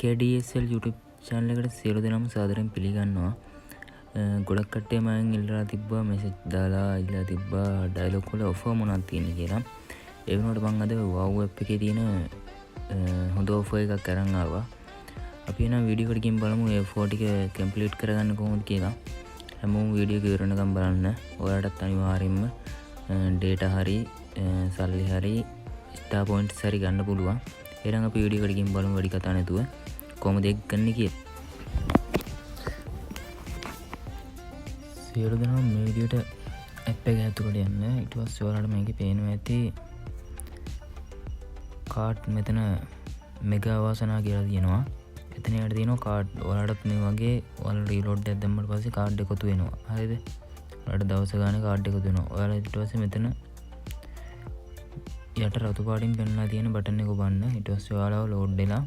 KDSL YouTube channel එකට සියලු දෙනාම සාදරයෙන් පිළිගන්නවා. ගොඩක් කට්ටිය මගෙන් ඉල්ලලා තිබ්බා මෙසේජ් දාලා ඉල්ලලා තිබ්බා ඩයලොග් වල ඔෆර් මොනවද තියෙන්නේ කියලා. ඒ වෙනුවට මම අද wow app එකේ තියෙන හොඳ ඔෆර් එකක් අරන් ආවා. අපි එන වීඩියෝ එකට ගිහින් බලමු ඒ ඔෆර් ටික කම්ප්ලීට් කරගන්න කොහොමද කියලා. හැමෝම වීඩියෝ එක ඉවරනකම් බලන්න. ඔයාලටත් අනිවාර්යෙන්ම data හරි සල්ලි හරි star points හරි ගන්න පුළුවන්. එහෙනම් අපි වීඩියෝ එකට ගිහින් බලමු වැඩි කතා නැතුව කොහොමද ඒක ගන්න කියලා. සියලු දෙනාම මේ විදියට ඇප් එක ඇතුළට යන්න. ඊට පස්සේ ඔයාලට මේකේ පේනවා ඇති කාඩ් මෙතන මෙගා වාසනා කියලා තියෙනවා. එතන යට තියෙනවා කාඩ්. ඔයාලටත් මේ වගේ ඔයාලා රීලෝඩ් එකක් දැම්මට පස්සේ කාඩ් එකතු වෙනවා. හරිද? ඔයාලට දවස ගානේ කාඩ් එකතු වෙනවා. ඔයාලා ඊට පස්සේ මෙතන යට රතු පාටින් පෙන්ලා තියෙන බටන් එක ඔබන්න. ඊට පස්සේ ඔයාලව ලෝඩ් වෙලා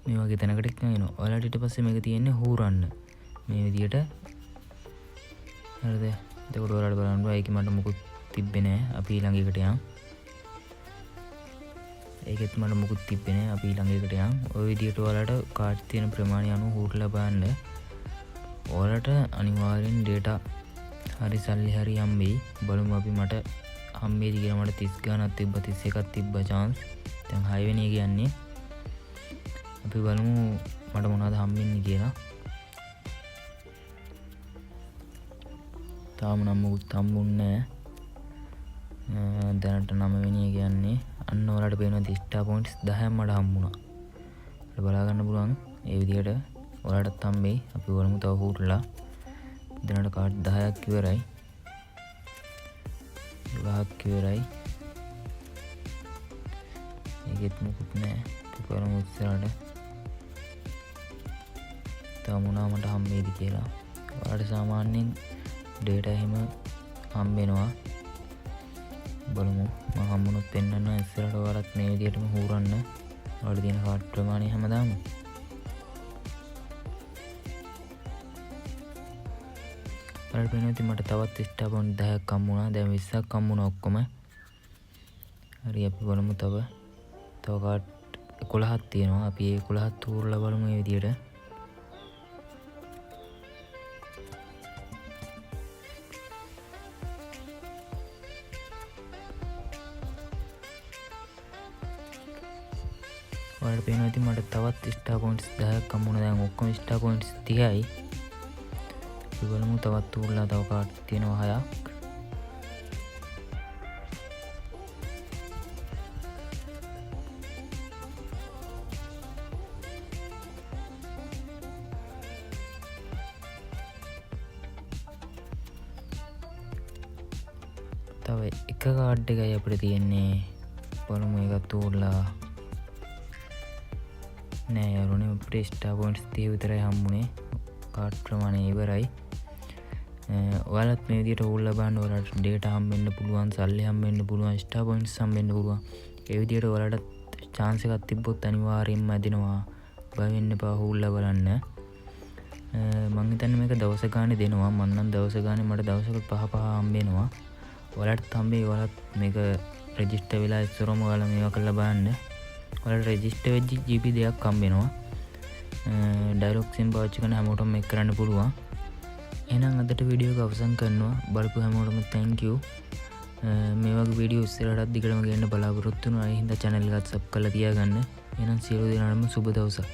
මේ වගේ තැනකට එක්කගෙන ඔයාලට ඊට පස්සේ මේක තියෙන්නේ හූරන්න මේ විදියට. හරිද? එතකොට ඔයාලට බලන්න ඒකේ මට මුකුත් තිබ්බේ නැහැ. අපි ඊළඟ එකට යමු. ඒකෙත් මට මුකුත් තිබ්බේ නැහැ. අපි ඊළඟ එකට යමු. ওই විදියට ඔයාලට කාඩ් තියෙන ප්‍රමාණය අනුව හූරලා බලන්න. ඔයාලට අනිවාර්යෙන් data හරි සල්ලි හරි හම්බෙයි. බලමු අපි මට හම්බෙයිද කියලා. මට 30 ගානක් තිබ්බා, 31ක් තිබ්බා chance. දැන් 6 වෙනි එක යන්නේ. අපි බලමු මට මොනවද හම්බෙන්නේ කියලා. තාම නම් මොකුත් හම්බුන්නේ නැහැ. දැනට 9 වෙනි එක යන්නේ. අන්න ඔයාලට පේනවා star points 10ක් මට හම්බුණා. ඔයාලට බලා ගන්න පුළුවන්. ඒ විදිහට ඔයාලටත් හම්බෙයි. අපි බලමු තව හුරලා. දැනට කාඩ් 10ක් ඉවරයි. 10ක් ඉවරයි. ඒකෙත් මොකුත් නැහැ. අපි බලමු ඉස්සරහට. තව මොනවා මට හම්බෙයිද කියලා. ඔයාලට සාමාන්‍යයෙන් data එහෙම හම්බෙනවා. බලමු මම හම්බුනොත් පෙන්නන්න. ඉස්සරහට ඔයාලත් මේ විදිහටම හූරන්න. ඔයාලට තියෙන කාඩ් ප්‍රමාණය හැමදාම ඔයාලට පේනවා. ඉතින් මට තවත් star point 10ක් හම්බුණා. දැන් 20ක් හම්බුණා ඔක්කොම. හරි අපි බලමු තව කාඩ් 11ක් තියෙනවා. අපි ඒ 11ත් හූරලා බලමු මේ විදිහට. ඔයාලට පේනවා ඉතින් මට තවත් star points 10ක් හම්බුණා. දැන් ඔක්කොම star points 30යි. අපි බලමු තවත් උරලා තව කාඩ් තියෙනවා 6ක්. තව එක කාඩ් එකයි අපිට තියෙන්නේ. බලමු ඒකත් උරලා නෑ යාළුවනේ. අපිට star points 30 විතරයි හම්බුනේ. කාඩ් ප්‍රමාණය ඉවරයි. ඔයාලත් මේ විදිහට උල්ලා බලන්න. ඔයාලට data හම්බෙන්න පුළුවන්, සල්ලි හම්බෙන්න පුළුවන්, star points හම්බෙන්න පුළුවන්. ඒ විදිහට ඔයාලට chance එකක් තිබ්බොත් අනිවාර්යයෙන්ම ඇදිනවා. බය වෙන්න එපා උල්ලා බලන්න. මම හිතන්නේ මේක දවස් ගානේ දෙනවා. මම නම් දවස් ගානේ මට දවසකට 5 හම්බෙනවා. ඔයාලට හම්බෙයි. ඔයාලත් මේක රෙජිස්ටර් වෙලා ඉස්සරම ඔයාලා මේවා කරලා බලන්න. ඔයාලට රෙජිස්ටර් වෙච්ච GB 2ක් හම්බෙනවා. ඩයලොග් සිම් පාවිච්චි කරන හැමෝටම මේක කරන්න පුළුවන්. එහෙනම් අදට වීඩියෝ එක අවසන් කරනවා. බලපු හැමෝටම thank you. මේ වගේ වීඩියෝ ඉස්සරහටත් දිගටම ගේන්න බලාපොරොත්තු වෙනවා. ඒ හින්දා channel එකත් sub කරලා තියාගන්න. එහෙනම් සියලු දෙනාටම සුබ දවසක්.